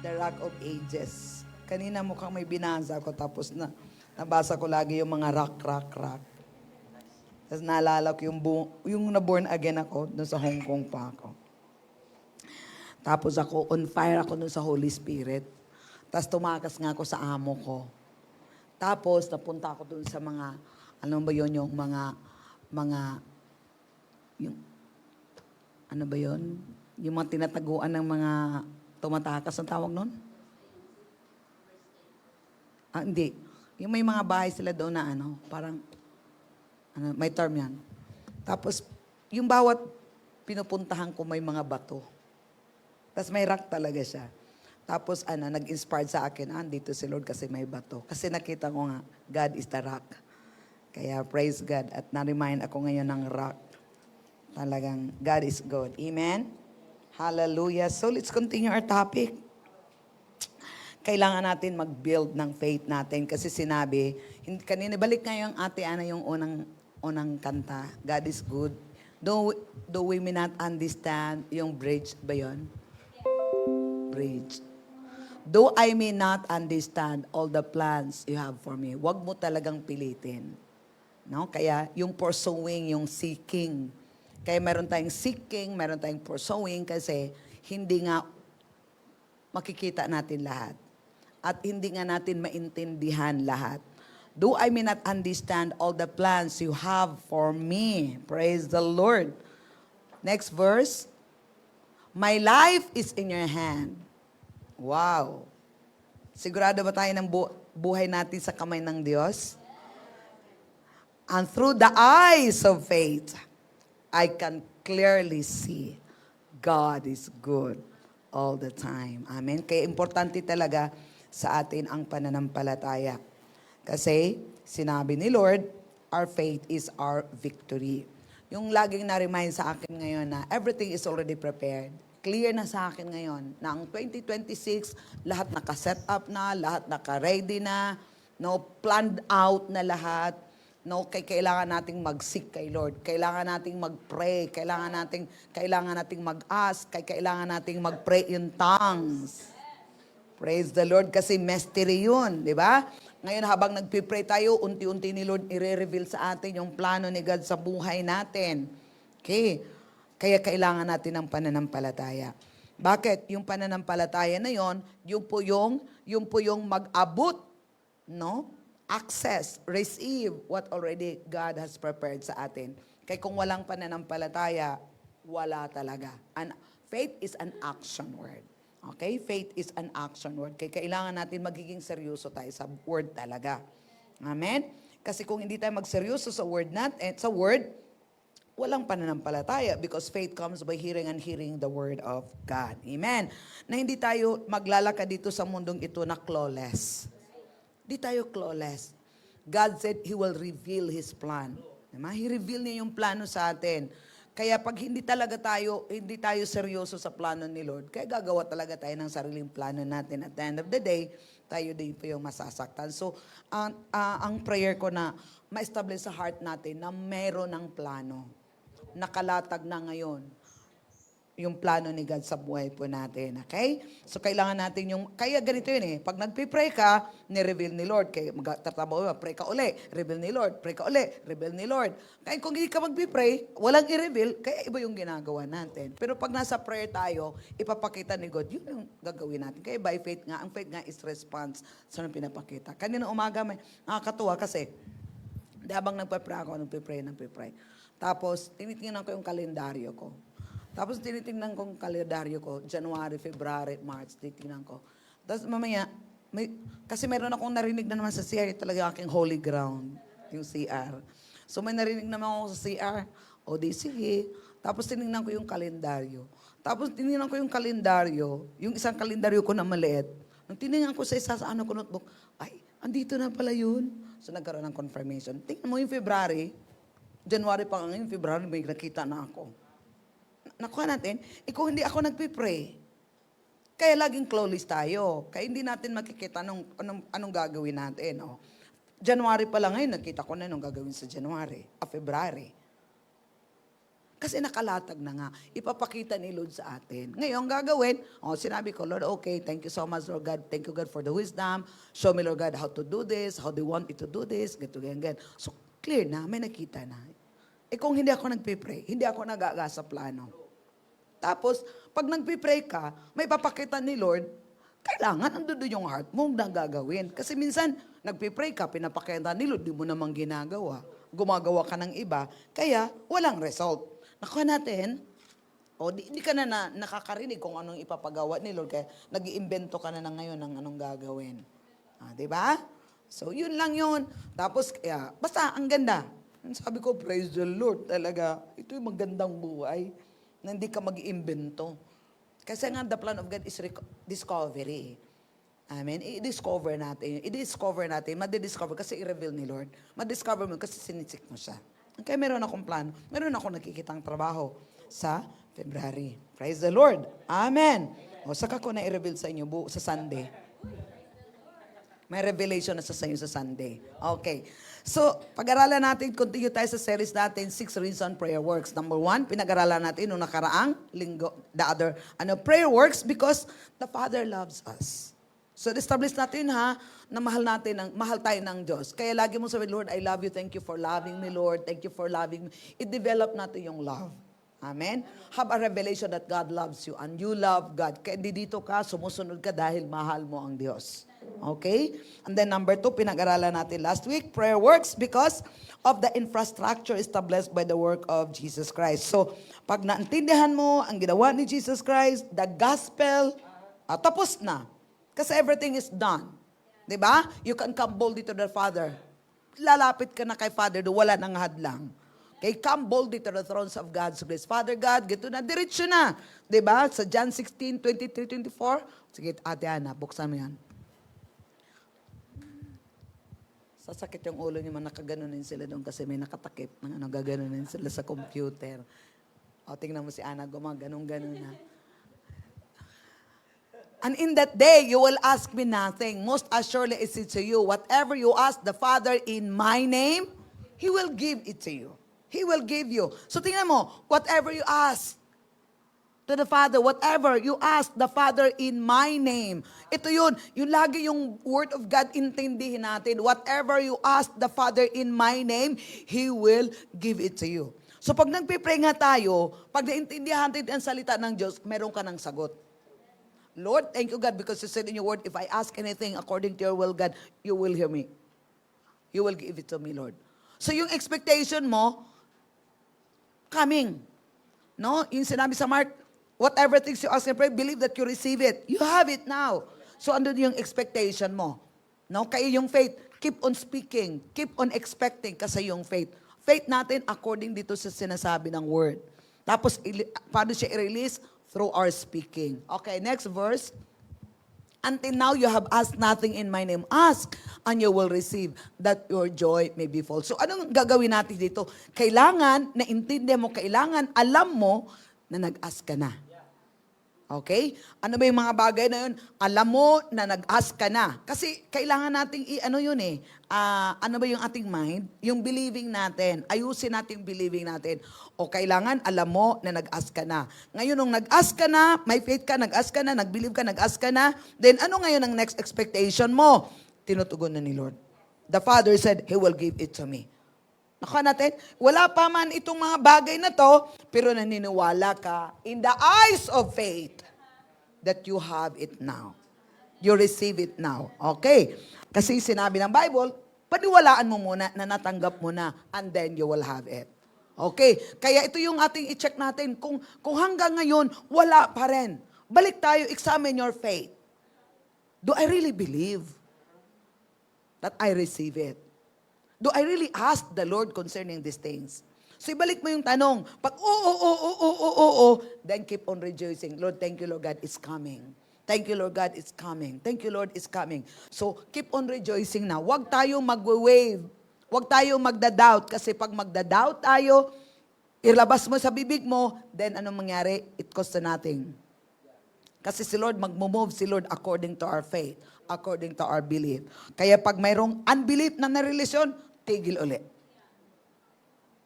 The Rock of Ages. Kanina mukhang may binasa ko tapos nabasa ko lagi yung mga rock. Tapos naalala ko yung na-born again ako dun sa Hong Kong pa ako. Tapos ako, on fire ako dun sa Holy Spirit. Tapos tumakas nga ako sa amo ko. Tapos napunta ako dun sa mga, ano ba yun, yung yung, ano ba yun? Yung mga tinataguan ng mga tumatakas, ang tawag nun? Hindi. Yung may mga bahay sila doon na parang, may term yan. Tapos, yung bawat pinupuntahan ko may mga bato. Tapos may rock talaga siya. Tapos nag-inspired sa akin, dito si Lord kasi may bato. Kasi nakita ko nga, God is the rock. Kaya praise God. At na-remind ako ngayon ng rock. Talagang God is good. Amen? Hallelujah. So let's continue our topic. Kailangan natin mag-build ng faith natin kasi sinabi, kanina balik nga yung ate Ana yung unang kanta, God is good. Though we may not understand, yung bridge ba yun? Bridge. Though I may not understand all the plans you have for me, wag mo talagang pilitin. No? Kaya yung pursuing, yung seeking. Kaya meron tayong seeking, meron tayong pursuing kasi hindi nga makikita natin lahat. At hindi nga natin maintindihan lahat. Though I may not understand all the plans you have for me. Praise the Lord. Next verse. My life is in your hand. Wow. Sigurado ba tayo ng buhay natin sa kamay ng Diyos? And through the eyes of faith, I can clearly see God is good all the time. Amen. Kaya importante talaga sa atin ang pananampalataya. Kasi sinabi ni Lord, our faith is our victory. Yung laging na-remind sa akin ngayon na everything is already prepared. Clear na sa akin ngayon na ang 2026, lahat naka-set up na, lahat naka-ready na, planned out na lahat. Kailangan nating mag-seek kay Lord. Kailangan nating mag-pray. Kailangan nating mag-ask. Kailangan nating mag-pray in tongues. Praise the Lord kasi mystery yun, di ba? Ngayon habang nagpipray tayo, unti-unti ni Lord i-reveal sa atin yung plano ni God sa buhay natin. Okay? Kaya kailangan natin ng pananampalataya. Bakit? Yung pananampalataya na yon, yung po yung mag-abot, access, receive what already God has prepared sa atin. Kaya kung walang pananampalataya, wala talaga. And faith is an action word. Okay? Faith is an action word. Kaya kailangan natin magiging seryoso tayo sa word talaga. Amen? Kasi kung hindi tayo magseryoso sa word walang pananampalataya because faith comes by hearing and hearing the word of God. Amen? Na hindi tayo maglalakad dito sa mundong ito na clawless. Hindi tayo clawless. God said He will reveal His plan. Diba? He reveal niya yung plano sa atin. Kaya pag hindi tayo seryoso sa plano ni Lord, kaya gagawa talaga tayo ng sariling plano natin. At the end of the day, tayo din po yung masasaktan. So, ang prayer ko na ma-establish sa heart natin na meron ng plano. Nakalatag na ngayon yung plano ni God sa buhay po natin. Okay? So, kailangan natin kaya ganito yun pag nagpipray ka, ni-reveal ni Lord. Kaya magtatrabaho mo, pray ka uli, reveal ni Lord, pray ka uli, reveal ni Lord. Kaya kung hindi ka magpipray, walang i-reveal, kaya iba yung ginagawa natin. Pero pag nasa prayer tayo, ipapakita ni God, yun yung gagawin natin. Kaya by faith nga, ang faith nga is response sa nang pinapakita. Kanina umaga may nakakatuwa kasi, habang nagpapray ako, nagpipray. Tapos, tinitingnan ko yung kalendaryo ko. Tapos tinitingnan ko yung kalendaryo ko, January, February, March, tinitingnan ko. Tapos mamaya, kasi meron akong narinig na naman sa CR, talaga aking holy ground, yung CR. So may narinig naman ako sa CR, o di sige. Tapos tinignan ko yung kalendaryo. Tapos tinignan ko yung kalendaryo, yung isang kalendaryo ko na maliit. Nung tinignan ko sa isa sa ko notebook, ay, andito na pala yun. So nagkaroon ng confirmation. Tingnan mo yung February, January pa nga ngayon, February, may nakita na ako. Nakuha natin, kung hindi ako nagpipray, kaya laging clawless tayo. Kaya hindi natin makikita anong gagawin natin. January pa lang ngayon, nakita ko na anong gagawin sa January, February. Kasi nakalatag na nga. Ipapakita ni Lord sa atin. Ngayon, gagawin, sinabi ko, Lord, okay, thank you so much, Lord God. Thank you, God, for the wisdom. Show me, Lord God, how to do this, how they want me to do this, ganito, ganyan. So, clear na, may nakita na. Kung hindi ako nagpipray, hindi ako nag-aaga sa plano. Tapos, pag nagpipray ka, may papakita ni Lord, kailangan nandun yung heart mo na gagawin. Kasi minsan, nagpipray ka, pinapakita ni Lord, di mo namang ginagawa. Gumagawa ka ng iba, kaya walang result. Nakuha natin, di ka na, nakakarinig kung anong ipapagawa ni Lord, kaya nag-iimbento ka na ngayon ng anong gagawin. Diba? So, yun lang yun. Tapos, basta, ang ganda. Sabi ko, praise the Lord talaga. Ito yung magandang buhay na hindi ka mag-iimbento. Kasi nga, the plan of God is discovery. Amen. I-discover natin. Madi-discover kasi i-reveal ni Lord. Madi-discover mo kasi sinisik mo siya. Kaya meron akong plano. Meron akong nakikitang trabaho sa February. Praise the Lord. Amen. O, saka ko na i-reveal sa inyo sa Sunday. May revelation na sa inyo sa Sunday. Okay. So, pag-aralan natin, continue tayo sa series natin, 6 Reasons Prayer Works. Number 1, pinag-aralan natin nung nakaraang linggo. The other, prayer works because the Father loves us. So, establish natin na mahal tayo ng Diyos. Kaya lagi mo sabihin, Lord, I love you. Thank you for loving me, Lord. Thank you for loving me. I-develop natin yung love. Amen? Have a revelation that God loves you and you love God. Kaya dito ka, sumusunod ka dahil mahal mo ang Diyos. Okay? And then number 2, pinag-aralan natin last week, prayer works because of the infrastructure established by the work of Jesus Christ. So, pag naintindihan mo ang ginawa ni Jesus Christ, the gospel, tapos na. Kasi everything is done. Diba? You can come boldly to the Father. Lalapit ka na kay Father, wala nang hadlang. Okay, come boldly to the thrones of God's grace. Father God, gito na, diretso na. Diba? Sa John 16, 23, 24. Sige, Ate Ana, buksan mo yan. Sasakit yung ulo niyo, nakaganunin sila doon kasi may nakatakip ng gaganunin sila sa computer. O, tingnan mo si Ana, gumaganon-ganon na. And in that day, you will ask me nothing. Most assuredly is it to you. Whatever you ask the Father in my name, He will give it to you. He will give you. So tingnan mo, whatever you ask to the Father, whatever you ask the Father in my name. Ito yun, yung lagi yung Word of God intindihin natin. Whatever you ask the Father in my name, He will give it to you. So pag nagpipray nga tayo, pag naintindihan natin ang salita ng Diyos, meron ka ng sagot. Lord, thank you God because you said in your word, if I ask anything according to your will, God, you will hear me. You will give it to me, Lord. So yung expectation mo, coming. No? Yung sinabi sa Mark, whatever things you ask and pray, believe that you receive it. You have it now. So andun yung expectation mo. No? Kaya yung faith, keep on speaking, keep on expecting kasi yung faith. Faith natin according dito sa sinasabi ng word. Tapos, paano siya i-release? Through our speaking. Okay, next verse. Until now you have asked nothing in my name. Ask and you will receive that your joy may be full. So anong gagawin natin dito? Kailangan, naintindihan mo, kailangan, alam mo na nag-ask ka na. Okay? Ano ba yung mga bagay na yun? Alam mo na nag-ask ka na. Kasi kailangan nating ano ba yung ating mind? Yung believing natin. Ayusin natin yung believing natin. O kailangan alam mo na nag-ask ka na. Ngayon, nung nag-ask ka na, may faith ka, nag-ask ka na, nag-believe ka, nag-ask ka na, then ano ngayon ang next expectation mo? Tinutugon na ni Lord. The Father said, He will give it to me. Nakuha natin, wala pa man itong mga bagay na to, pero naniniwala ka in the eyes of faith that you have it now. You receive it now. Okay? Kasi sinabi ng Bible, paniwalaan mo muna na natanggap mo na and then you will have it. Okay? Kaya ito yung ating i-check natin. Kung hanggang ngayon, wala pa rin. Balik tayo, examine your faith. Do I really believe that I receive it? Do I really ask the Lord concerning these things? So ibalik mo yung tanong. Pag then keep on rejoicing. Lord, thank you, Lord God, it's coming. Thank you, Lord God, it's coming. Thank you, Lord, it's coming. So keep on rejoicing na. Huwag tayong mag-wave. Huwag tayong magda-doubt. Kasi pag magda-doubt tayo, ilabas mo sa bibig mo, then anong mangyari? It costs nothing. Kasi si Lord, mag-move si Lord according to our faith, according to our belief. Kaya pag mayroong unbelief na narelasyon, tigil ulit.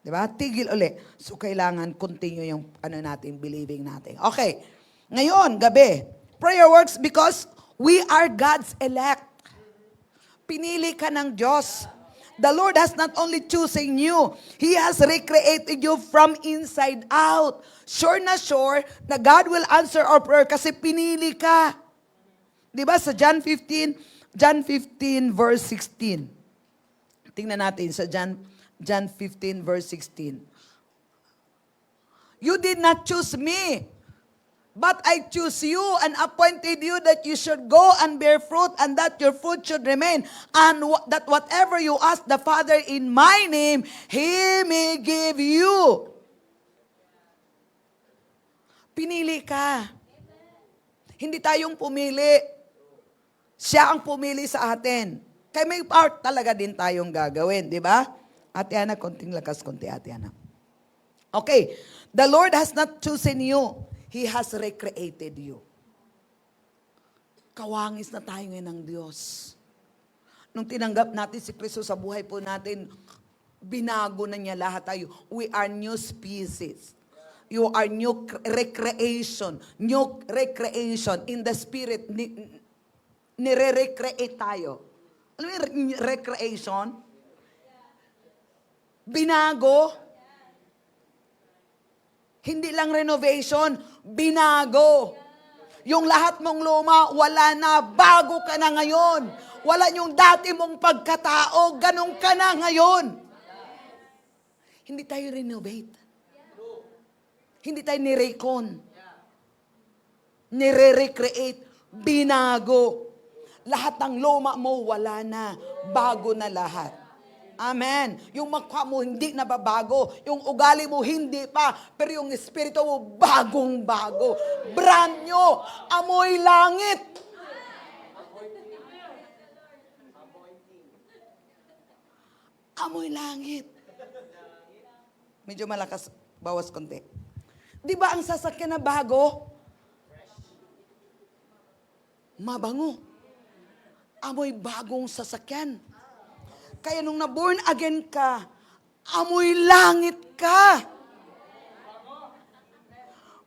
Di ba? Tigil uli. So, kailangan continue yung natin, believing natin. Okay. Ngayon, gabi. Prayer works because we are God's elect. Pinili ka ng Diyos. The Lord has not only chosen you, He has recreated you from inside out. Sure na God will answer our prayer kasi pinili ka. Di ba sa John 15 verse 16. Tingnan natin sa John 15 verse 16. You did not choose me, but I choose you and appointed you that you should go and bear fruit and that your fruit should remain. And that whatever you ask the Father in my name, He may give you. Pinili ka. Hindi tayong pumili. Siya ang pumili sa atin. Kaya may part talaga din tayong gagawin, di ba? Ate Ana, konting lakas, konti Ate Ana. Okay. The Lord has not chosen you. He has recreated you. Kawangis na tayo ngayon ng Diyos. Nung tinanggap natin si Kristo sa buhay po natin, binago na niya lahat tayo. We are new species. You are new recreation. New recreation. In the Spirit, nire-recreate tayo. Alam mo yung recreation? Binago. Hindi lang renovation, binago. Yung lahat mong luma, wala na, bago ka na ngayon. Wala yung dati mong pagkatao, ganun ka na ngayon. Hindi tayo renovate. Hindi tayo nirecon. Nire-recreate, binago. Lahat ng luma mo, wala na. Bago na lahat. Amen. Yung mukha mo hindi nababago. Yung ugali mo hindi pa. Pero yung espiritu mo bagong-bago. Brand new. Amoy langit. Amoy langit. Medyo malakas. Bawas konti. Di ba ang sasakyan na bago? Mabango. Amoy bagong sasakyan. Kaya nung na-born again ka, amoy langit ka.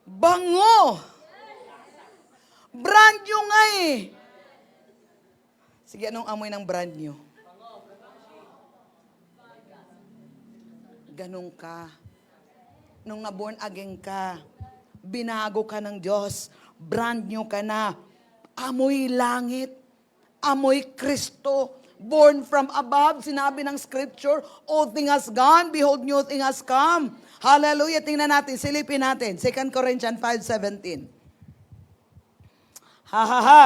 Bango. Brand new nga eh. Sige, anong amoy ng brand new? Ganun ka. Nung na-born again ka, binago ka ng Diyos, brand new ka na, amoy langit. Amoy Kristo, born from above. Sinabi ng scripture, all thing has gone, behold, new thing has come. Hallelujah. Tingnan natin, silipin natin. 2 Corinthians 5:17. Ha ha ha.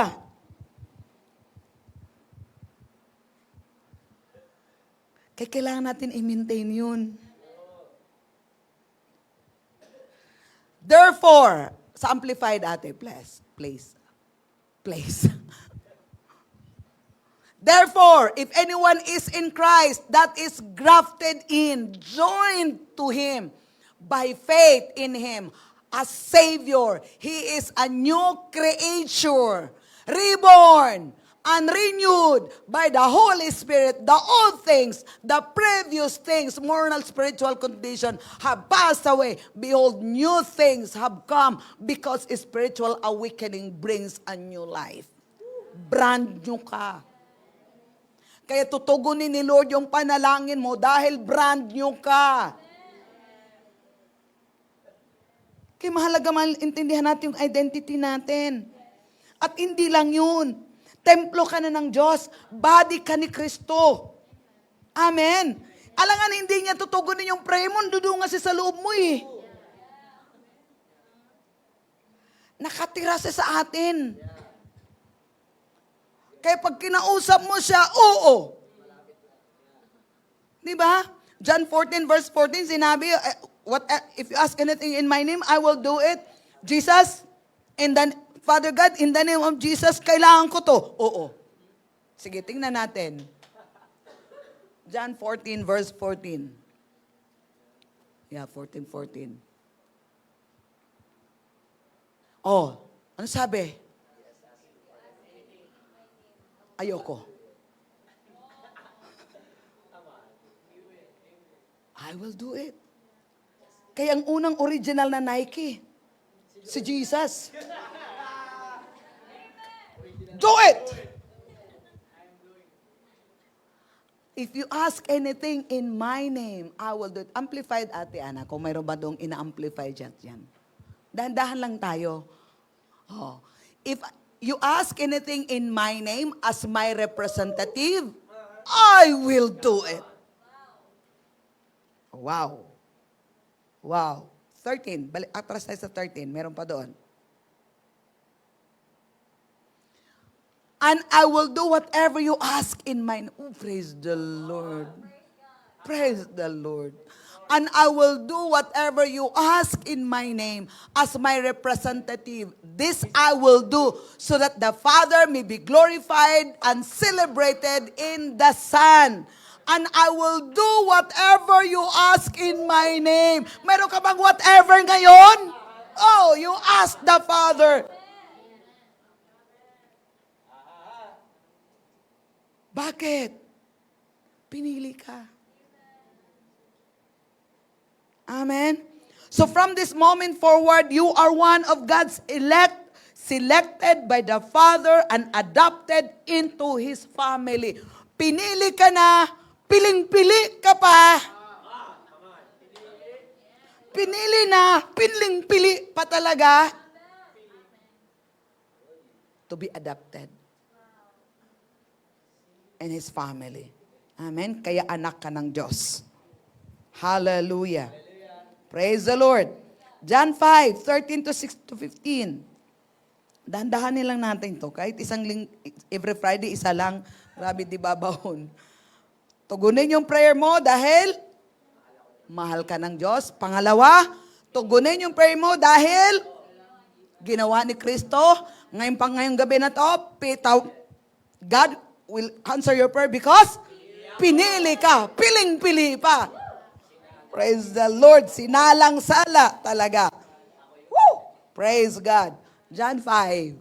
Kaya kailangan natin i-maintain yun. Therefore, sa Amplified ate, please. Therefore, if anyone is in Christ, that is grafted in, joined to Him, by faith in Him, as Savior. He is a new creature, reborn, and renewed by the Holy Spirit. The old things, the previous things, moral, spiritual condition have passed away. Behold, new things have come because spiritual awakening brings a new life. Brand new ka. Kaya tutugunin ni Lord yung panalangin mo dahil brand new ka. Kaya mahalaga maintindihan natin yung identity natin. At hindi lang yun. Templo ka na ng Diyos. Body ka ni Kristo. Amen. Alangan hindi niya tutugunin yung prayer mo, dudungan siya sa loob mo eh. Nakatira siya sa atin. Kaya pag kinausap mo siya, oo. Diba? John 14 verse 14, sinabi, if you ask anything in my name, I will do it. Jesus, Father God, in the name of Jesus, kailangan ko to. Oo. Sige, tingnan natin. John 14 verse 14. Yeah, 14. Oh, ano sabi? Ayoko. I will do it. Kaya ang unang original na Nike, si Jesus. Do it! If you ask anything in my name, I will do it. Amplified, Ate Ana, kung mayroon ba doong ina-amplify dyan. Dahan-dahan lang tayo. Oh. If you ask anything in my name as my representative, I will do it. Wow. Wow. 13. Atras tayo sa 13. Meron pa doon. And I will do whatever you ask in my name. Oh, praise the Lord. Praise the Lord. And I will do whatever you ask in my name as my representative. This I will do so that the Father may be glorified and celebrated in the Son. And I will do whatever you ask in my name. Meron ka bang whatever ngayon? Oh, you ask the Father. Bakit? Pinili ka. Amen? So from this moment forward, you are one of God's elect, selected by the Father and adopted into His family. Pinili ka na, piling-pili ka pa. Pinili na, piling-pili pa talaga. To be adopted. And His family. Amen? Kaya anak ka ng Diyos. Hallelujah. Praise the Lord. John 5, 13 to 15. Dahan-dahanin lang natin to. Kahit every Friday, isa lang. Grabe, di ba bahon? Tugunin yung prayer mo dahil mahal ka ng Diyos. Pangalawa, tugunin yung prayer mo dahil ginawa ni Kristo. Ngayong gabi na to, God will answer your prayer because pinili ka. Piling-pili pa. Praise the Lord. Sinalang-sala talaga. Woo! Praise God. John 5.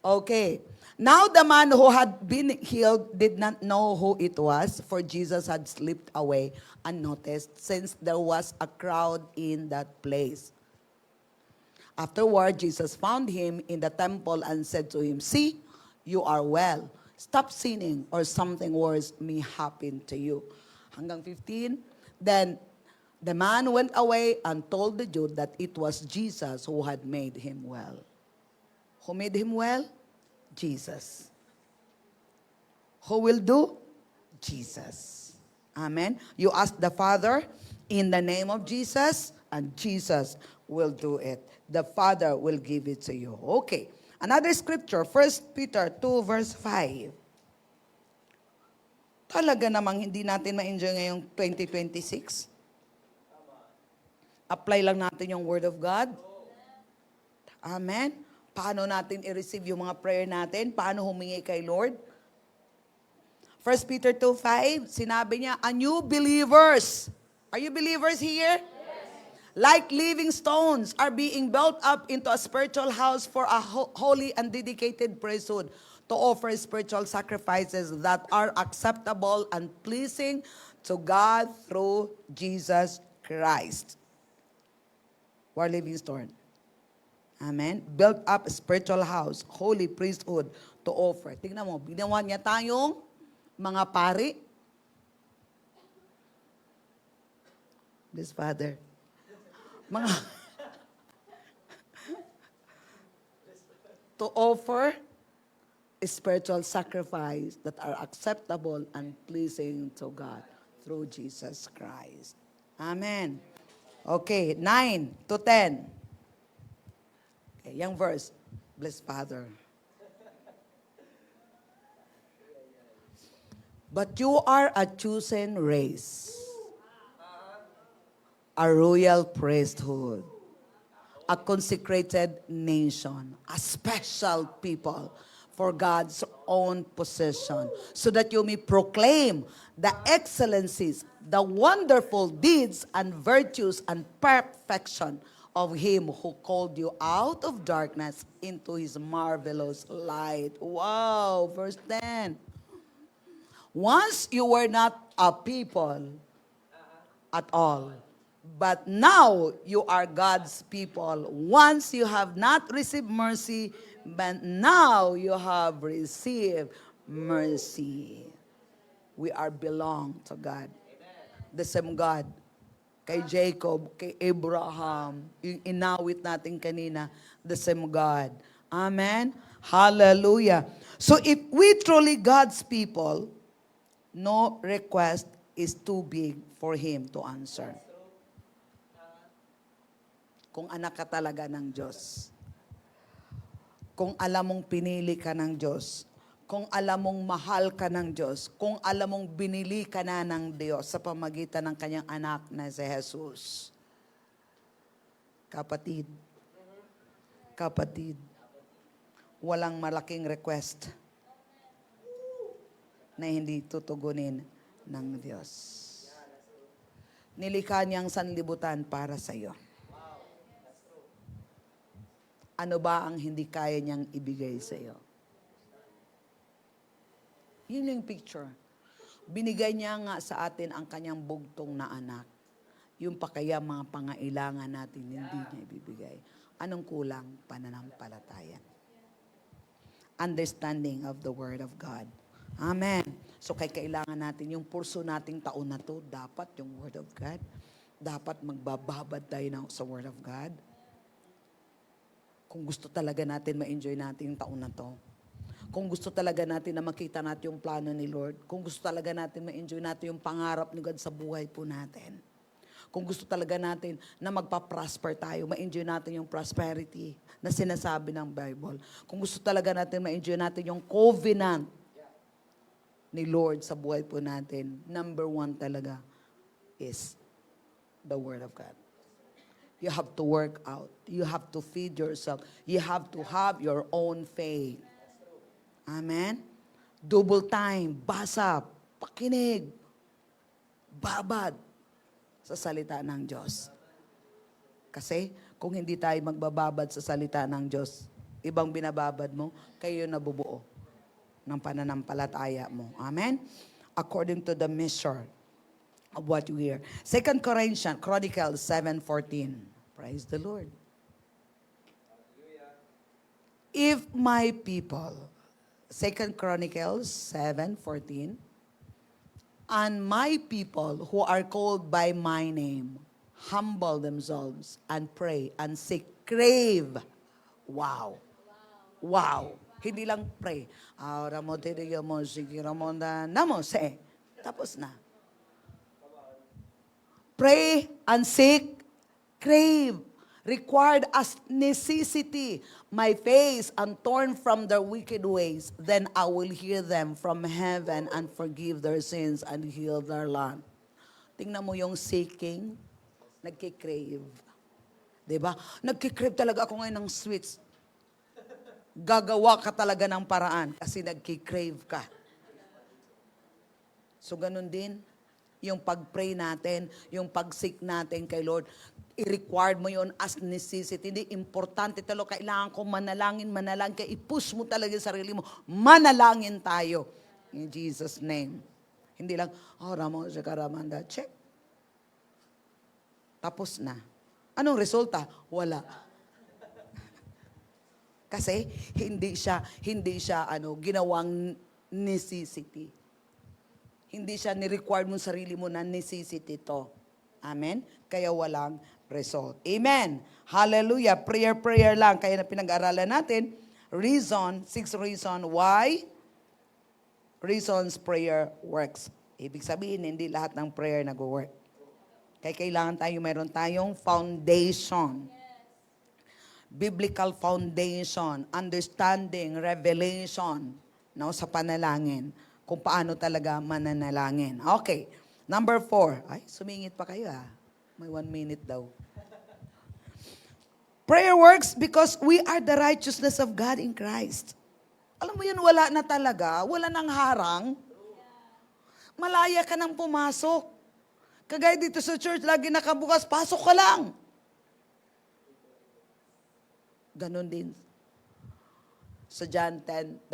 Okay. Now the man who had been healed did not know who it was, for Jesus had slipped away unnoticed since there was a crowd in that place. Afterward, Jesus found him in the temple and said to him, "See, you are well. Stop sinning or something worse may happen to you." Hanggang 15. Then the man went away and told the Jew that it was Jesus who had made him well. Who made him well? Jesus. Who will do? Jesus. Amen. You ask the Father in the name of Jesus and Jesus will do it. The Father will give it to you. Okay. Another scripture, 1 Peter 2 verse 5. Talaga namang hindi natin ma-enjoy ngayong 2026. Apply lang natin yung Word of God. Amen. Paano natin i-receive yung mga prayer natin? Paano humingi kay Lord? 1 Peter 2:5, sinabi niya, "A new believers." Are you believers here? Like living stones are being built up into a spiritual house for a holy and dedicated priesthood to offer spiritual sacrifices that are acceptable and pleasing to God through Jesus Christ. We're living stone. Amen. Built up a spiritual house, holy priesthood to offer. Tingnan mo, binawa niya tayong mga pari. This Father. Mga to offer a spiritual sacrifice that are acceptable and pleasing to God through Jesus Christ. Amen. Okay, 9 to 10. Okay, yung verse. Bless Father. But you are a chosen race, a royal priesthood, a consecrated nation, a special people for God's own possession, so that you may proclaim the excellencies, the wonderful deeds and virtues and perfection of Him who called you out of darkness into His marvelous light. Wow, verse 10. Once you were not a people, at all. But now you are God's people. Once you have not received mercy, but now you have received mercy. We are belong to God. The same God. Kay Jacob, kay Abraham, yung inawit natin kanina, the same God. Amen? Hallelujah. So if we truly God's people, no request is too big for Him to answer. Kung anak ka talaga ng Diyos. Kung alam mong pinili ka ng Diyos. Kung alam mong mahal ka ng Diyos. Kung alam mong binili ka na ng Diyos sa pamagitan ng kanyang anak na si Jesus. Kapatid, walang malaking request na hindi tutugunin ng Diyos. Nilikha niyang sanlibutan para sa iyo. Ano ba ang hindi kaya niyang ibigay sa iyo? Yun yung picture. Binigay niya nga sa atin ang kanyang bugtong na anak. Yung pa kaya mga pangailangan natin, hindi niya ibibigay. Anong kulang? Pananampalataya. Understanding of the Word of God. Amen. So kailangan natin yung purso nating taon na to, dapat yung Word of God. Dapat magbababad tayo sa Word of God. Kung gusto talaga natin ma-enjoy natin yung taon na to. Kung gusto talaga natin na makita natin yung plano ni Lord. Kung gusto talaga natin ma-enjoy natin yung pangarap ni God sa buhay po natin. Kung gusto talaga natin na magpa-prosper tayo, ma-enjoy natin yung prosperity na sinasabi ng Bible. Kung gusto talaga natin ma-enjoy natin yung covenant ni Lord sa buhay po natin, number one talaga is the Word of God. You have to work out. You have to feed yourself. You have to have your own faith. Amen? Double time, basa, pakinig, babad sa salita ng Diyos. Kasi kung hindi tayo magbababad sa salita ng Diyos, ibang binababad mo, kayo nabubuo ng pananampalataya mo. Amen? According to the measure of what you hear. 2 Chronicles 7:14. Praise the Lord. If my people, 2 Chronicles 7:14, and my people who are called by my name, humble themselves and pray and seek, crave. Wow. Wow. Hindi lang pray. Tapos na. Pray and seek, crave, required as necessity, my face and turn from their wicked ways, then I will hear them from heaven and forgive their sins and heal their land. Tingnan mo yung seeking, nagkikrave. Diba? Nagkikrave talaga ako ngayon ng sweets. Gagawa ka talaga ng paraan kasi nagkikrave ka. So ganun din, yung pag-pray natin, yung pag-seek natin kay Lord, i-required mo yon as necessity. Hindi, importante talaga, kailangan ko manalangin, kaya i-push mo talaga yung sarili mo, manalangin tayo. In Jesus' name. Hindi lang, Ramo, Shakaramanda, check. Tapos na. Anong resulta? Wala. Kasi, hindi siya ginawang necessity. Hindi siya ni-require mo sarili mo na necessity to. Amen? Kaya walang result. Amen. Hallelujah. Prayer lang. Kaya na pinag-aralan natin, 6 reason why reasons prayer works. Ibig sabihin, hindi lahat ng prayer nag-work. Kaya kailangan mayroon tayong foundation. Biblical foundation, understanding, revelation, sa panalangin. Kung paano talaga mananalangin. Okay. Number 4. Ay, sumingit pa kayo May 1 minute daw. Prayer works because we are the righteousness of God in Christ. Alam mo yun, wala na talaga. Wala nang harang. Malaya ka nang pumasok. Kagaya dito sa church, lagi nakabukas, pasok ka lang. Ganon din. Sa John 10:9.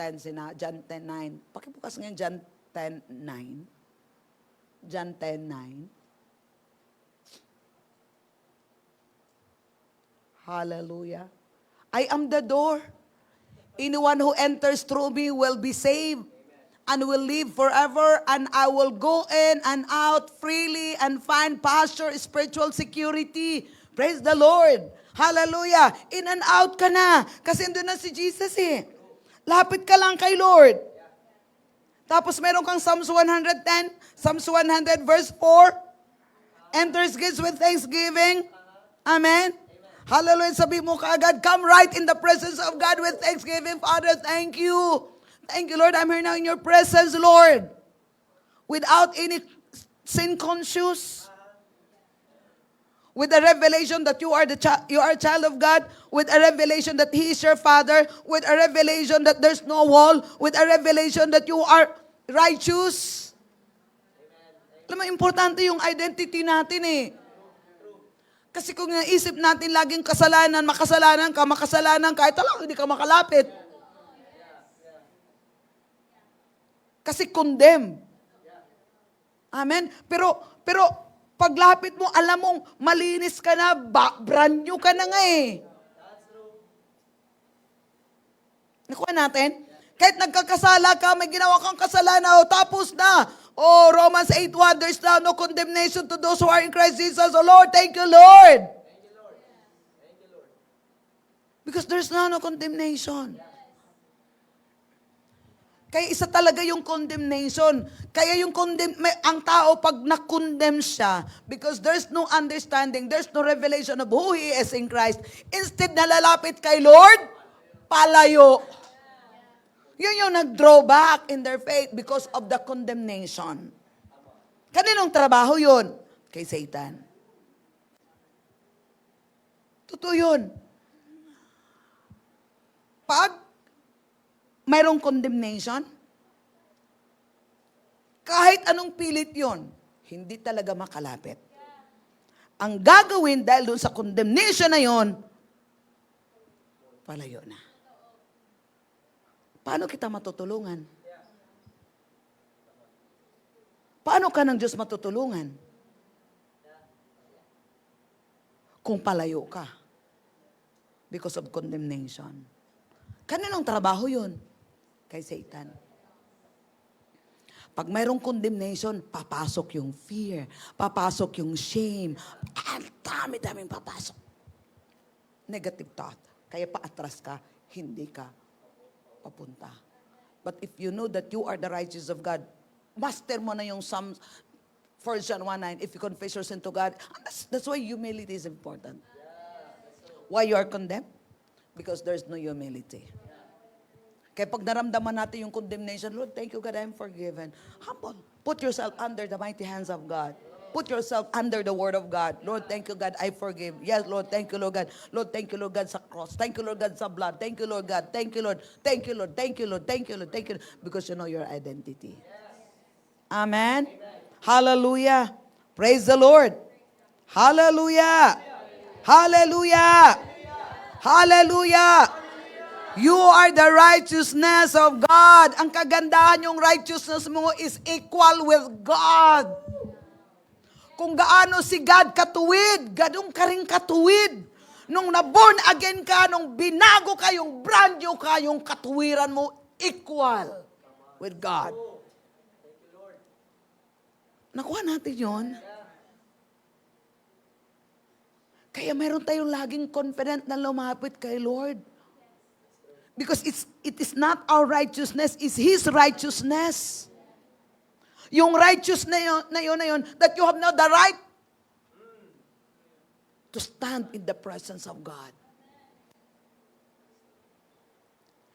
Pakibukas ngayon John 10:9. John 10:9. Hallelujah. I am the door. Anyone who enters through me will be saved and will live forever, and I will go in and out freely and find pasture, spiritual security. Praise the Lord. Hallelujah. In and out ka na. Kasi doon na si Jesus eh. Lapit ka lang kay Lord. Tapos meron kang Psalms 110, Psalms 100 verse 4. Enters gates with thanksgiving. Amen. Hallelujah. Sabi mo kaagad, come right in the presence of God with thanksgiving. Father, thank you. Thank you, Lord. I'm here now in your presence, Lord. Without any sin conscious. With a revelation that you are you are a child of God. With a revelation that He is your Father. With a revelation that there's no wall. With a revelation that you are righteous. Alam mo, importante yung identity natin eh. Kasi kung naisip natin laging kasalanan, makasalanan ka, talagang hindi ka makalapit. Kasi condemn. Amen? Pero paglapit mo, alam mong malinis ka na, brand new ka na nga eh. Nakuha natin? Kahit nagkakasala ka, may ginawa kang kasalanan, tapos na. Oh, Romans 8:1, there's now no condemnation to those who are in Christ Jesus. Oh Lord, thank you, Lord. Thank you, Lord. Thank you, Lord. Because there's now no condemnation. Kaya isa talaga yung condemnation. Kaya yung ang tao pag na-condemn siya, because there's no understanding, there's no revelation of who he is in Christ, instead na lalapit kay Lord, palayo. Yun yung nag-draw back in their faith because of the condemnation. Kaninong trabaho yun? Kay Satan. Totoo yun. Pag mayroong condemnation, kahit anong pilit yun, hindi talaga makalapit. Ang gagawin dahil doon sa condemnation na yun, palayo na. Paano kita matutulungan? Paano ka ng Diyos matutulungan? Kung palayo ka because of condemnation. Kaninong trabaho yun? Kay Satan. Pag mayroong condemnation, papasok yung fear, papasok yung shame, ang dami-daming papasok. Negative thought. Kaya paatras ka, hindi ka papunta. But if you know that you are the righteous of God, master mo na yung Psalms 1 John 1:9, if you confess your sin to God, that's why humility is important. Why you are condemned? Because there's no humility. Kaya pag naramdaman natin yung condemnation, Lord, thank you God, I am forgiven. Humble. Put yourself under the mighty hands of God. Put yourself under the word of God. Lord, thank you God, I forgive. Yes, Lord, thank you Lord God. Lord, thank you Lord God sa cross. Thank you Lord God sa blood. Thank you Lord God. Thank you Lord. Thank you Lord. Thank you Lord. Thank you Lord. Thank you Lord. Because you know your identity. Amen. Hallelujah. Praise the Lord. Hallelujah. Hallelujah. Hallelujah. You are the righteousness of God. Ang kagandahan yung righteousness mo is equal with God. Kung gaano si God katuwid, ganun ka rin katuwid. Nung na-born again ka, nung binago ka, yung brand new ka, yung katuwiran mo equal with God. Nakuha natin yun. Kaya meron tayong laging confident na lumapit kay Lord. Because it is not our righteousness, it's His righteousness. Yung righteous na yun, that you have now the right to stand in the presence of God.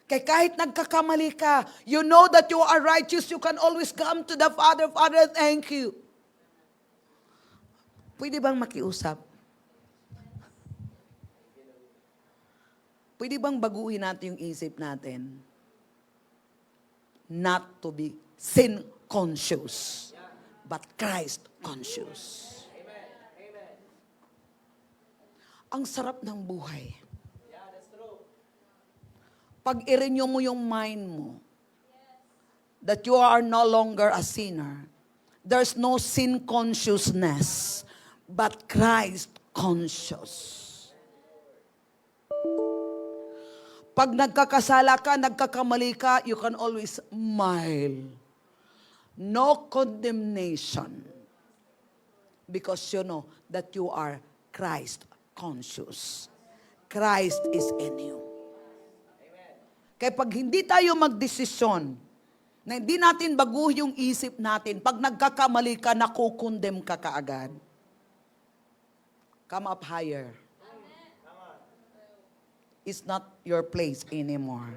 Kaya kahit nagkakamali ka, you know that you are righteous, you can always come to the Father, Father, thank you. Pwede bang makiusap? Pwede bang baguhin natin yung isip natin? Not to be sin conscious, but Christ conscious. Ang sarap ng buhay. Pag i-renew mo yung mind mo, that you are no longer a sinner. There's no sin consciousness, but Christ conscious. Pag nagkakasala ka, nagkakamali ka, you can always smile. No condemnation. Because you know that you are Christ conscious. Christ is in you. Kaya pag hindi tayo magdesisyon, na hindi natin bago yung isip natin, pag nagkakamali ka, nakukondem ka kaagad. Come up higher. It's not your place anymore.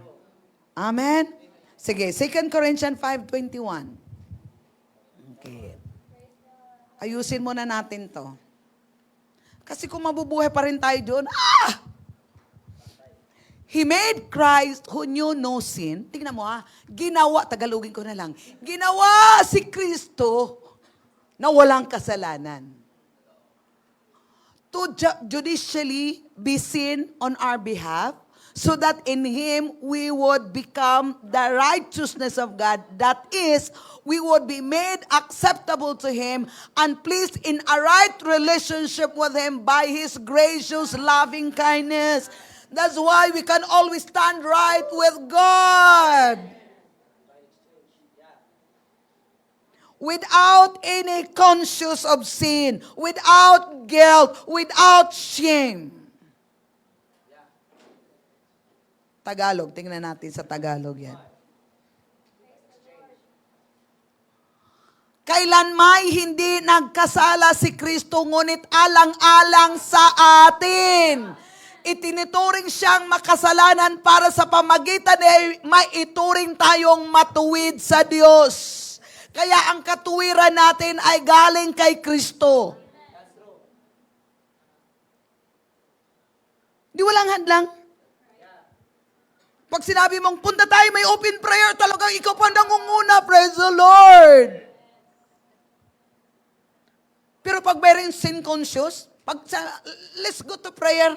Amen? Sige, 2 Corinthians 5:21. Okay. Ayusin muna natin to. Kasi kung mabubuhay pa rin tayo doon, He made Christ who knew no sin. Tingnan mo ginawa, Tagalogin ko na lang, ginawa si Kristo na walang kasalanan. To judicially be sin on our behalf, so that in Him we would become the righteousness of God. That is, we would be made acceptable to Him and placed in a right relationship with Him by His gracious loving kindness. That's why we can always stand right with God. Without any conscience of sin, without guilt, without shame. Tagalog, tingnan natin sa Tagalog yan. Kailanmay hindi nagkasala si Kristo, ngunit alang-alang sa atin. Itinuturing siyang makasalanan para sa pamagitan ay maituring tayong matuwid sa Diyos. Kaya ang katuwiran natin ay galing kay Kristo. Di walang hadlang. Pag sinabi mong punta tayo, may open prayer, talagang ikaw pa nangunguna, praise the Lord. Pero pag mayroong sin conscious, let's go to prayer,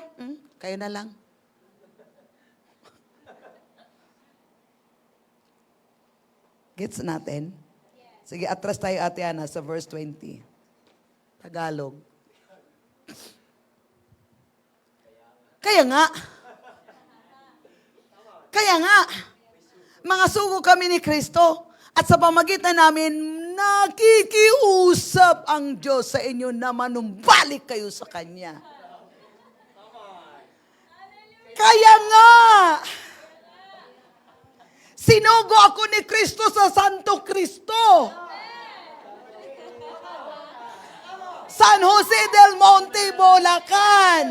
kayo na lang. Gets natin? Sige, atras tayo, Ate Ana, sa verse 20. Tagalog. Kaya nga, mga sugo kami ni Kristo, at sa pamagitan namin, nakikiusap ang Diyos sa inyo na manumbalik kayo sa Kanya. Kaya nga, sinugo ako ni Kristo sa Santo Cristo. San Jose del Monte, Bulacan.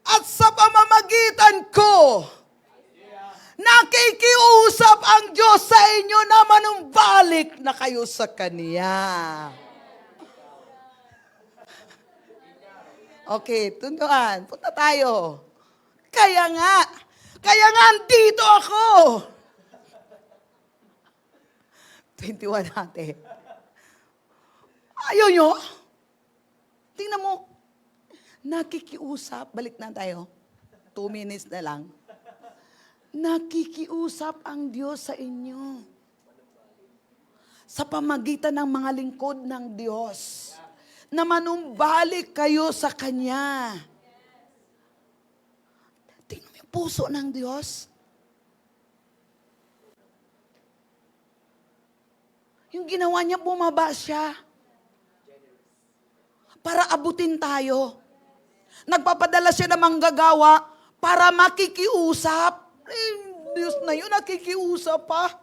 At sa pamamagitan ko, nakikiusap ang Diyos sa inyo na manumbalik na kayo sa Kanya. Okay, tunduan. Punta tayo. Kaya nga, andito ako. 21 natin. Ayaw nyo? Tingnan mo. Nakikiusap. Balik na tayo. 2 minutes na lang. Nakikiusap ang Diyos sa inyo. Sa pamagitan ng mga lingkod ng Diyos. Na manumbalik kayo sa Kanya. Tingnan mo yung puso ng Diyos. Yung ginawa niya, bumaba siya. Para abutin tayo. Nagpapadala siya ng manggagawa para makikiusap. Diyos na yun, nakikiusap pa.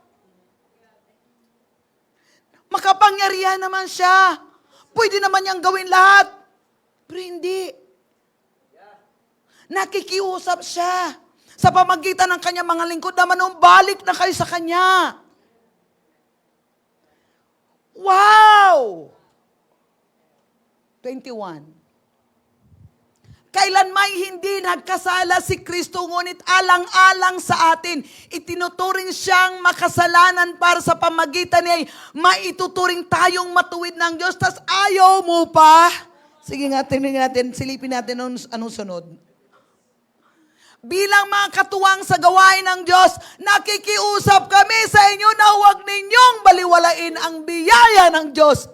Makapangyarihan naman siya. Pwede naman niyang gawin lahat. Pero hindi. Nakikiusap siya. Sa pamagitan ng kanyang mga lingkod na manumbalik na kayo sa Kanya. Wow! 21. Kailanmay hindi nagkasala si Kristo, ngunit alang-alang sa atin. Itinuturing siyang makasalanan para sa pamagitan niya, maituturing tayong matuwid ng Diyos. Tas ayaw mo pa? Sige nga, tingnan natin, silipin natin anong sunod. Bilang mga katuwang sa gawain ng Diyos, nakikiusap kami sa inyo na huwag ninyong baliwalain ang biyaya ng Diyos.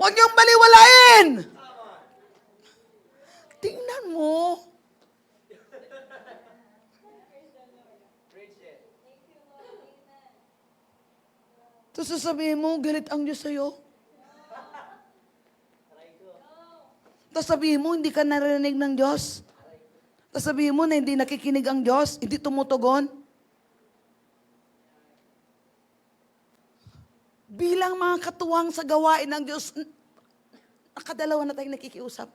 Huwag niyong baliwalain. Tingnan mo. Tapos sasabihin mo, galit ang Diyos sa'yo. Tapos sabihin mo, hindi ka narinig ng Diyos. Tapos sabihin mo na hindi nakikinig ang Diyos, hindi tumutugon. Bilang mga katuwang sa gawain ng Diyos, nakadalawa na tayong nakikiusap.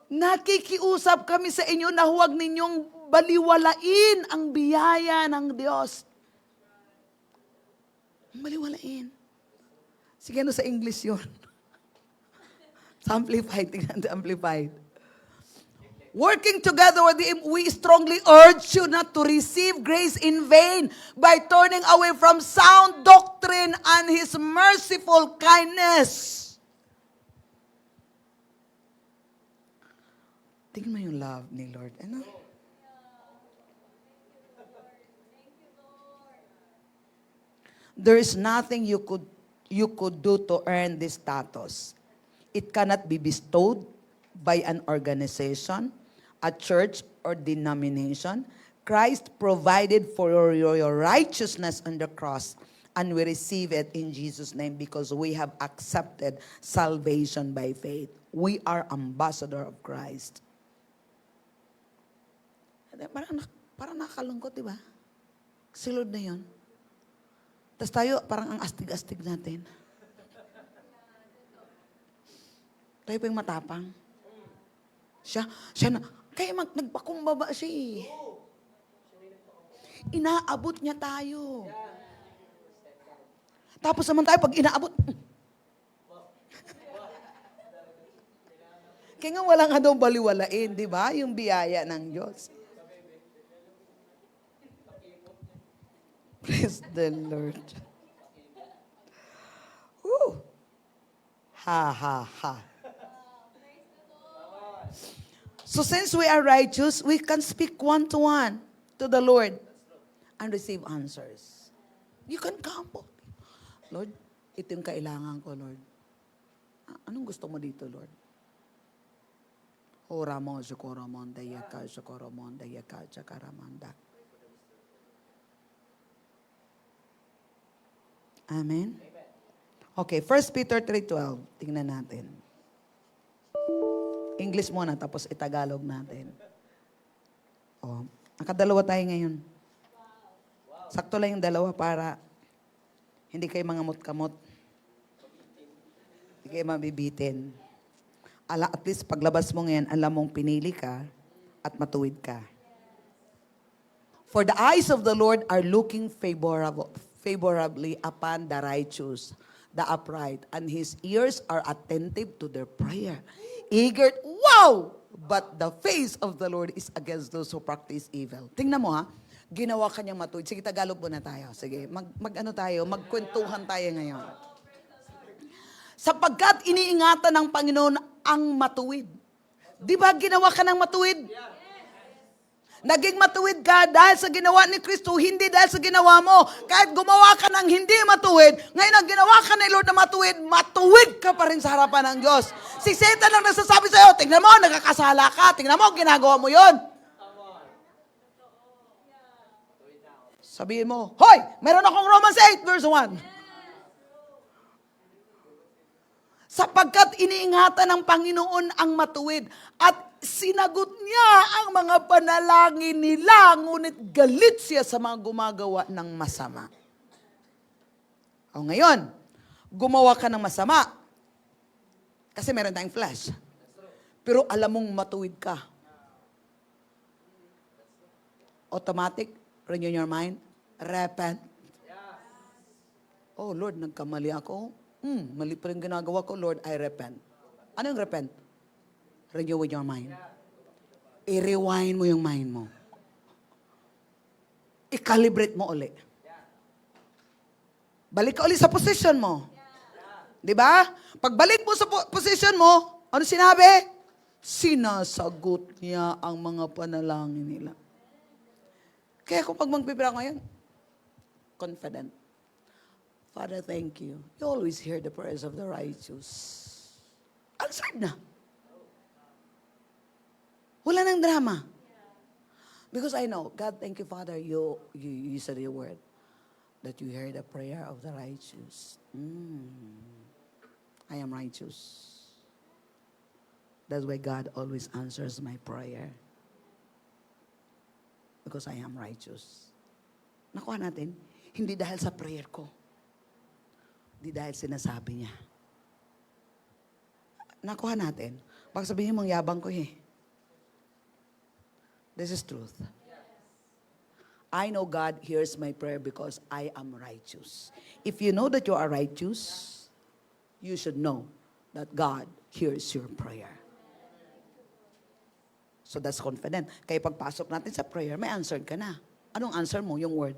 Nakikiusap kami sa inyo na huwag ninyong baliwalain ang biyaya ng Diyos. Baliwalain. Sige, ano sa English yun? Sa Amplified, tingnan sa Amplified. Working together with Him, we strongly urge you not to receive grace in vain by turning away from sound doctrine and His merciful kindness. Tingnan mo yung love ni Lord. Ano? There is nothing you could do to earn this status. It cannot be bestowed by an organization, a church, or denomination. Christ provided for your righteousness on the cross, and we receive it in Jesus' name because we have accepted salvation by faith. We are ambassador of Christ. Parang nakakalungkot, di ba? Si Lord na yun. Tapos tayo, parang ang astig-astig natin. Tayo pa yung matapang. Siya na, kaya nagpakumbaba siya eh. Inaabot niya tayo. Tapos naman tayo, pag inaabot, kaya nga wala nga daw baliwalain, di ba? Yung biyaya ng Diyos. Praise the Lord. Woo! Ha, ha, ha. So since we are righteous, we can speak one-to-one to the Lord and receive answers. You can come po. Lord, ito yung kailangan ko, Lord. Anong gusto mo dito, Lord? Oramo, shukoromonda, yaka, shukoromonda, yaka, chakaramanda. Amen? Okay, 1 Peter 3:12. Tingnan natin. English muna, tapos itagalog natin. Oh, nakadalawa tayo ngayon. Sakto lang yung dalawa para hindi kayo mangamot-kamot. Hindi kayo mabibitin. At least paglabas mo ngayon, alam mong pinili ka at matuwid ka. For the eyes of the Lord are looking favorably upon the righteous, the upright, and His ears are attentive to their prayer. Eager, wow! But the face of the Lord is against those who practice evil. Tingnan mo ha, ginawa ka niyang matuwid. Sige, Tagalog muna tayo. Sige, magkwentuhan tayo ngayon. Sapagkat iniingatan ng Panginoon ang matuwid. Di ba ginawa ka ng matuwid? Naging matuwid ka dahil sa ginawa ni Kristo, hindi dahil sa ginawa mo. Kahit gumawa ka ng hindi matuwid, ngayon ang ginawa ka ni Lord na matuwid, matuwid ka pa rin sa harapan ng Diyos. Si Satan lang nagsasabi sa'yo, tingnan mo, nagkakasala ka, tingnan mo, ginagawa mo yon. Sabihin mo, hoy, meron akong Romans 8 verse 1. Sapagkat iniingatan ng Panginoon ang matuwid at sinagot niya ang mga panalangin nila, ngunit galit siya sa mga gumagawa ng masama. O ngayon, gumawa ka ng masama. Kasi meron tayong flesh. Pero alam mong matuwid ka. Automatic, renew your mind, repent. Oh Lord, nagkamali ako. Mali pa rin ginagawa ko, Lord, I repent. Ano yung repent? Renew with your mind. I-rewind mo yung mind mo. I-calibrate mo uli. Balik ka uli sa position mo. Di ba? Pagbalik mo sa position mo, ano sinabi? Sinasagot niya ang mga panalangin nila. Kaya kung pag magpipira ko ngayon, confident. Father, thank you. You always hear the prayers of the righteous. Answered na. Wala nang drama. Because I know, God, thank you, Father, you said your word, that you hear the prayer of the righteous. I am righteous. That's why God always answers my prayer. Because I am righteous. Nakuha natin, hindi dahil sa prayer ko. Hindi dahil sinasabi niya. Nakuha natin. Baka sabihin mong yabang ko eh. This is truth. I know God hears my prayer because I am righteous. If you know that you are righteous, you should know that God hears your prayer. So that's confident. Kaya pagpasok natin sa prayer, may answer ka na. Anong answer mo? Yung word.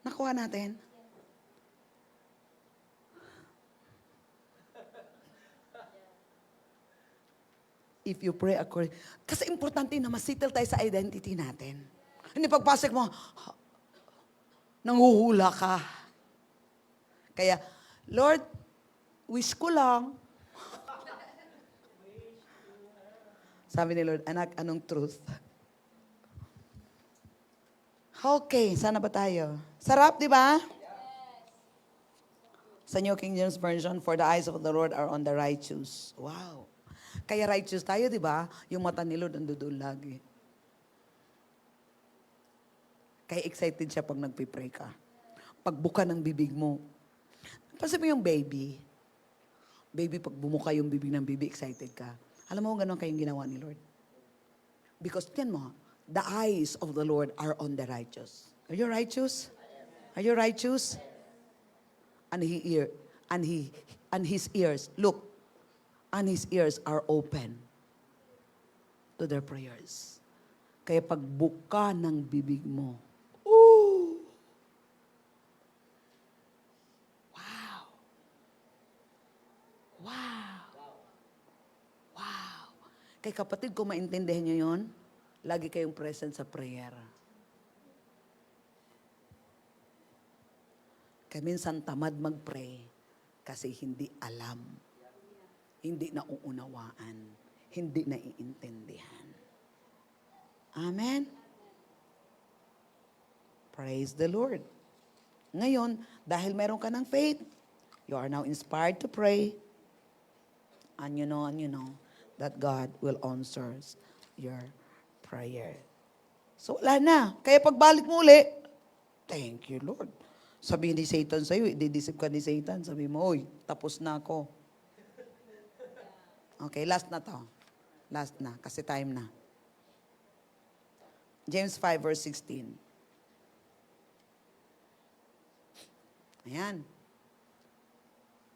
Nakuha natin. If you pray according. Kasi importante na masettle tayo sa identity natin. Hindi pagpasok mo, nanghuhula ka. Kaya, Lord, wish ko lang. Sabi ni Lord, anak, anong truth? Okay, sana ba tayo? Sarap, di ba? Sa New King James Version, for the eyes of the Lord are on the righteous. Wow. Kaya righteous tayo, di ba? Yung mata ni Lord nandoon lagi. Kaya excited siya pag nagpipray ka. Pagbuka ng bibig mo. Pansin mo yung baby. Baby, pag bumuka yung bibig ng baby, excited ka. Alam mo, ganun kayong ginawa ni Lord. Because, yan mo, the eyes of the Lord are on the righteous. Are you righteous? Are you righteous? And his ears, look, and his ears are open to their prayers. Kaya pagbuka ng bibig mo, ooh! Wow! Wow! Wow! Kaya kapatid, kung maintindihan nyo yun, lagi kayong present sa prayer. Kaya minsan tamad mag-pray kasi hindi alam. Hindi nauunawaan, hindi naiintindihan. Amen? Praise the Lord. Ngayon, dahil meron ka ng faith, you are now inspired to pray, and you know that God will answer your prayer. So, wala na. Kaya pagbalik mo uli, thank you, Lord. Sabihin ni Satan sa'yo, i-deceive ka ni Satan. Sabi mo, oy, tapos na ako. Okay, last na to. Last na, kasi time na. James 5 verse 16. Ayan.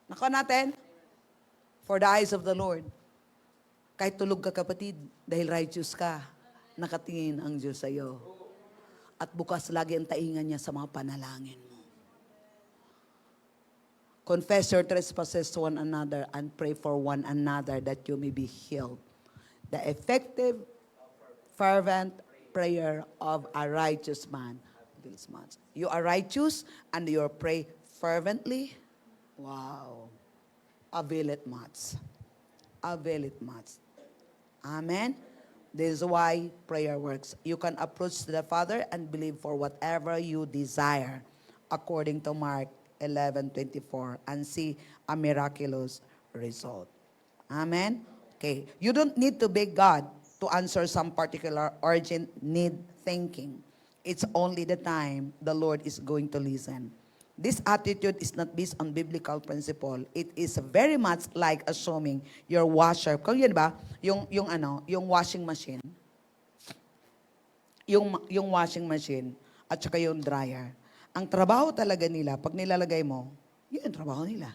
Nakuha natin? For the eyes of the Lord. Kahit tulog ka kapatid, dahil righteous ka, nakatingin ang Diyos sa iyo. At bukas lagi ang taingan niya sa mga panalangin mo. Confess your trespasses to one another and pray for one another that you may be healed. The effective, fervent prayer of a righteous man avails much. You are righteous and you pray fervently. Wow. Avail it much. Avail it much. Amen. This is why prayer works. You can approach the Father and believe for whatever you desire, according to Mark 11:24, and see a miraculous result. Amen? Okay. You don't need to beg God to answer some particular urgent need thinking. It's only the time the Lord is going to listen. This attitude is not based on biblical principle. It is very much like assuming your washer. Kung yun ba, yung washing machine. Yung washing machine at saka yung dryer. Ang trabaho talaga nila, pag nilalagay mo, yun ang trabaho nila.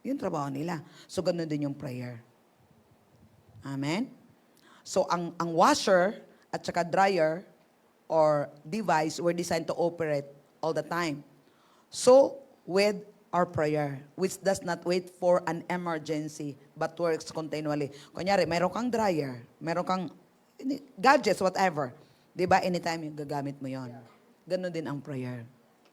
Yun ang trabaho nila. So, ganun din yung prayer. Amen? So, ang washer at saka dryer or device were designed to operate all the time. So, with our prayer, which does not wait for an emergency, but works continually. Kunyari, meron kang dryer, meron kang gadgets, whatever. Di ba? Anytime yung gagamit mo yon. Ganon din ang prayer.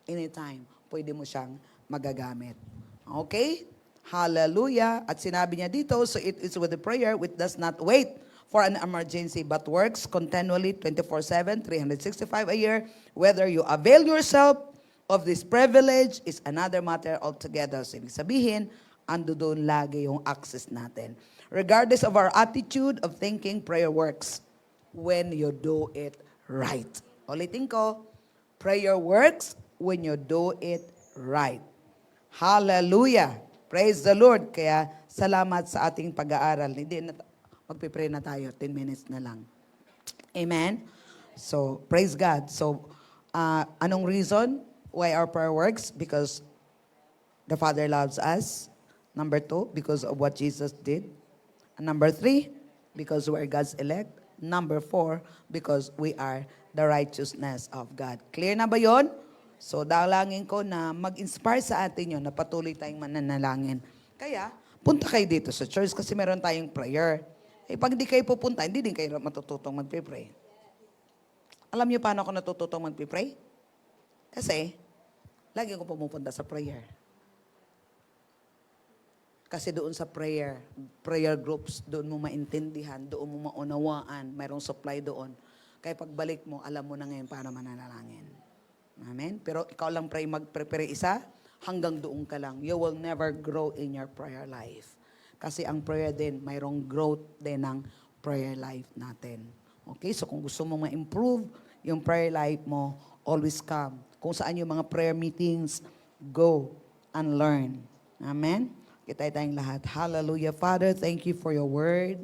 Anytime, pwede mo siyang magagamit. Okay? Hallelujah. At sinabi niya dito, so it is with the prayer which does not wait for an emergency but works continually 24/7, 365 a year. Whether you avail yourself of this privilege is another matter altogether. So, ibig sabihin, ando doon lagi yung access natin. Regardless of our attitude of thinking, prayer works when you do it right. Ulitin ko, prayer works when you do it right. Hallelujah. Praise the Lord. Kaya salamat sa ating pag-aaral. Hindi na magpipray na tayo. 10 minutes na lang. Amen? So, praise God. So, anong reason why our prayer works? Because the Father loves us. Number 2, because of what Jesus did. And number 3, because we're God's elect. Number 4, because we are the righteousness of God. Clear na ba yon? So, dalangin ko na mag-inspire sa atin yun na patuloy tayong mananalangin. Kaya, punta kayo dito sa church kasi meron tayong prayer. Eh, pag di kayo pupunta, hindi din kayo matututong mag-pray. Alam niyo paano ako natututong mag-pray? Kasi, lagi ko pumupunta sa prayer. Kasi doon sa prayer groups, doon mo maintindihan, doon mo maunawaan, mayroong supply doon. Kaya pagbalik mo, alam mo na ngayon paano mananalangin. Amen? Pero ikaw lang mag-prepare isa, hanggang doon ka lang. You will never grow in your prayer life. Kasi ang prayer din, mayroong growth din ng prayer life natin. Okay? So kung gusto mo ma-improve yung prayer life mo, always come. Kung saan yung mga prayer meetings, go and learn. Amen? Kita tayong lahat. Hallelujah. Father, thank you for your word.